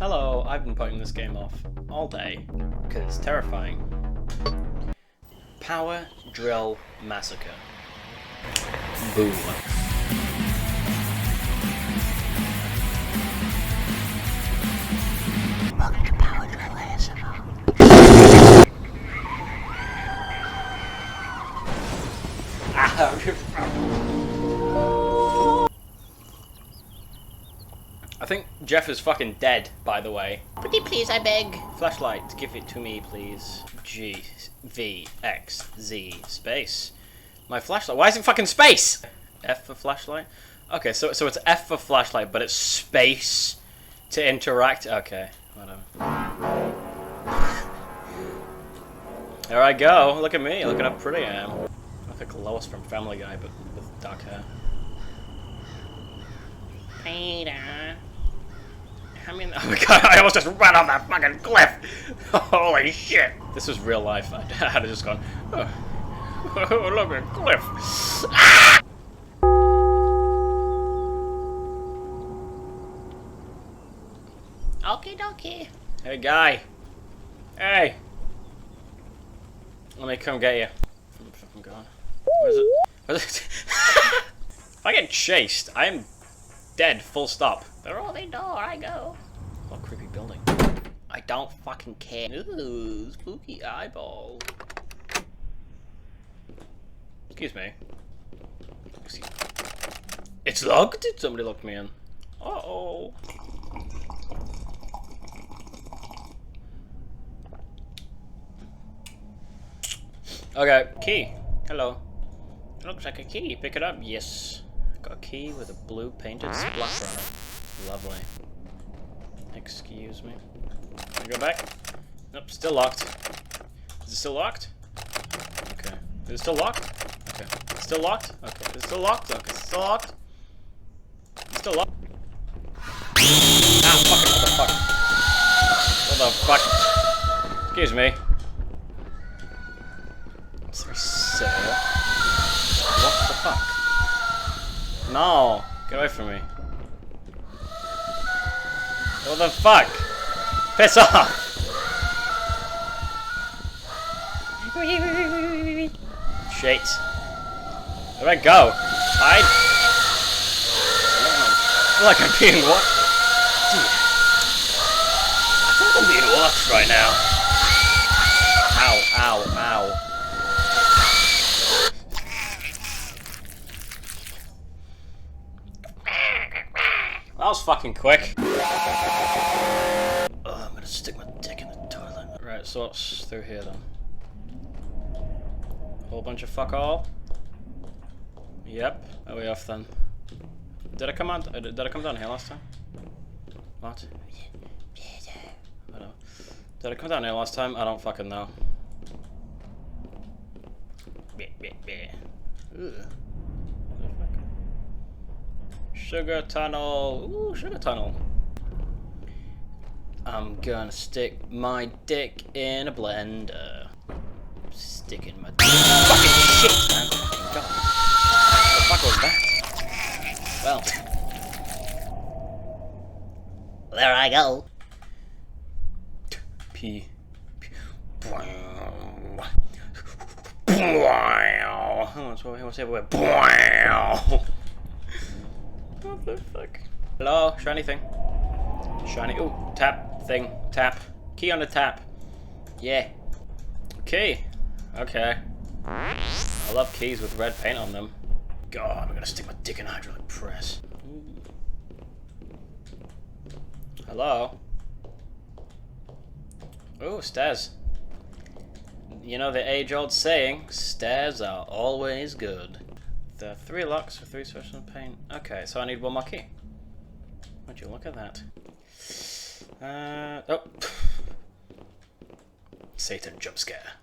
Hello, I've been putting this game off all day because it's terrifying. Power Drill Massacre. Boom. Welcome to Power Drill ASMR. I think Jeff is fucking dead, by the way. Pretty please, I beg. Flashlight, give it to me, please. G, V, X, Z, space. My flashlight. Why is it fucking space? F for flashlight? Okay, so it's F for flashlight, but it's space to interact. Okay, whatever. There I go. Look at me. Look at how pretty I am. I look like Lois from Family Guy, but with dark hair. Peter. I mean, oh my god, I almost just ran off that fucking cliff! Holy shit! This was real life. I had just gone, oh, look at cliff! Ah! Okie dokie. Hey, guy! Hey! Let me come get you. I'm fucking gone. Where is it? Where is it? If I get chased, I am dead, full stop. The rolling door, I go. What creepy building. I don't fucking care. Ooh, spooky eyeball. Excuse me. It's locked? Somebody locked me in. Uh-oh. Okay, key. Hello. It looks like a key. Pick it up. Yes. Got a key with a blue painted splash on it. Lovely. Excuse me. Can I go back? Nope, still locked. Is it still locked? Okay. Is it still locked? Okay. It's still locked? Okay. Is it still locked? Okay. It's still locked? It's still locked? Ah, fucking what the fuck? What the fuck? Excuse me. Sorry, sir. What the fuck? No! Get away from me. What the fuck? Piss off! Shit. Where'd I go? Hide? I feel like I'm being watched. I feel like I'm being watched right now. Ow, ow, ow. That was fucking quick. Oh, I'm gonna stick my dick in the toilet. Right, so what's through here then? Whole bunch of fuck all. Yep, are we off then? Did I come on? Did I come down here last time? What? I don't know. Did I come down here last time? I don't fucking know. Ugh. Sugar tunnel. Ooh, sugar tunnel. I'm gonna stick my dick in a blender. Sticking my dick. Fucking shit, man. Fucking God. What the fuck was that? Well. There I go. P. What the fuck? Hello? Shiny thing. Shiny. Ooh, tap thing. Tap. Key on the tap. Yeah. Key. Okay. I love keys with red paint on them. God, I'm gonna stick my dick in a hydraulic press. Ooh. Hello? Ooh, stairs. You know the age-old saying, stairs are always good. There are 3 locks for 3 special paint. Okay, so I need 1 more key. Would you look at that? Oh. Satan jump scare.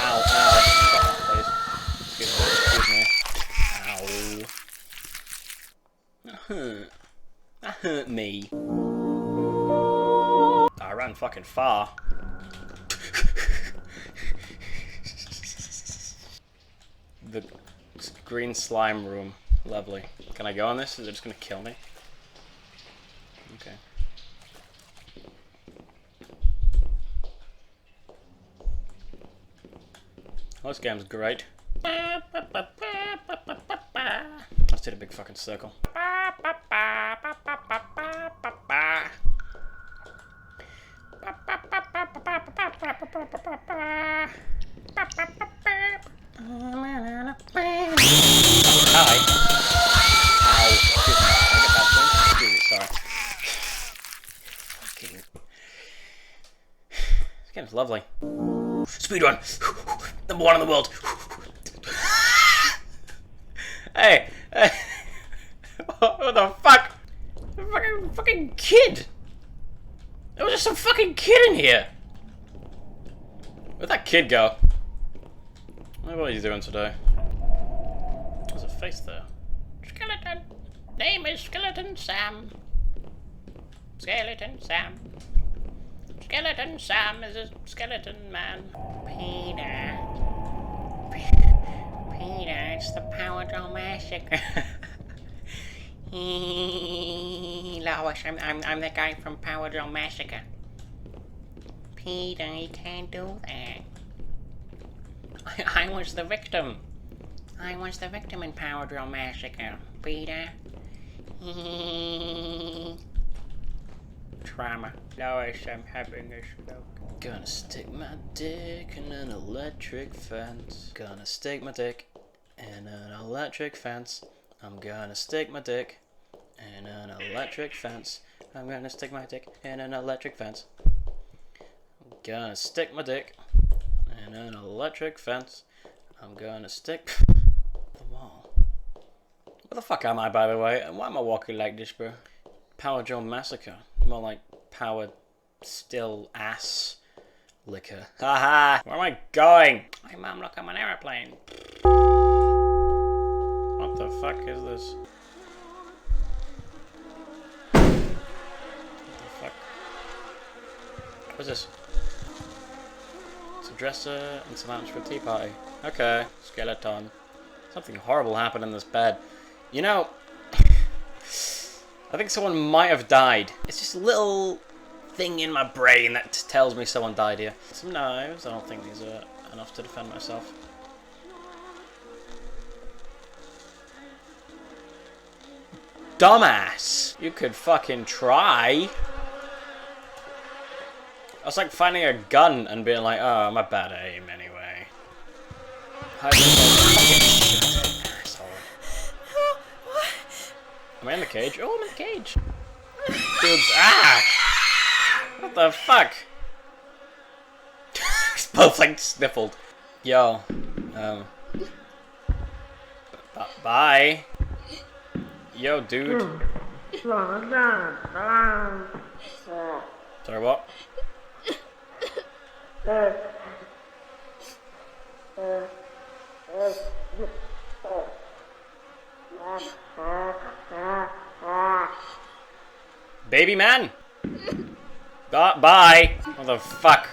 Ow, ow. Stop that, please. Excuse me, excuse me. Ow. That hurt me. I ran fucking far. the green slime room. Lovely. Can I go on this? Is it just gonna kill me? Okay. Oh, this game's great. Let's do the big fucking circle. Hi. Ow. Excuse me. Can I get that thing? Excuse me, sorry. Fucking. This game's lovely. Speedrun! Number 1 in the world! Hey! Hey! What the fuck? A fucking kid! There was just some fucking kid in here! Where'd that kid go? I wonder what he's doing today. There's a face there. Skeleton. Name is Skeleton Sam. Skeleton Sam. Skeleton Sam is a skeleton man. Peter. Peter, it's the Power Drill Massacre. Lois, I'm the guy from Power Drill Massacre. Peter, you can't do that. I was the victim. I was the victim in Power Drill Massacre, Peter. Trauma. Lois, I'm having a stroke. Gonna stick my dick in an electric fence. Gonna stick my dick in an electric fence. I'm gonna stick my dick in an electric fence. I'm gonna stick my dick in an electric fence. I'm gonna stick my dick in an electric fence. I'm gonna stick the wall. Where the fuck am I, by the way? And why am I walking like this, bro? Power Drill Massacre. More like powered still ass liquor. Haha! Where am I going? Hey Mum, look, I'm an aeroplane. What the fuck is this? What the fuck? What is this? It's a dresser and some lamps for a tea party. Okay, skeleton. Something horrible happened in this bed. You know, I think someone might have died. It's just a little thing in my brain that tells me someone died here. Some knives. I don't think these are enough to defend myself. Dumbass! You could fucking try. That's like finding a gun and being like, oh, I'm a bad aim anyway. Asshole. Am I in the cage? Oh, I'm in the cage. Dudes, what the fuck? Both like sniffled. Yo, bye. Yo, dude. Sorry, what? Baby man! Bye! What the fuck?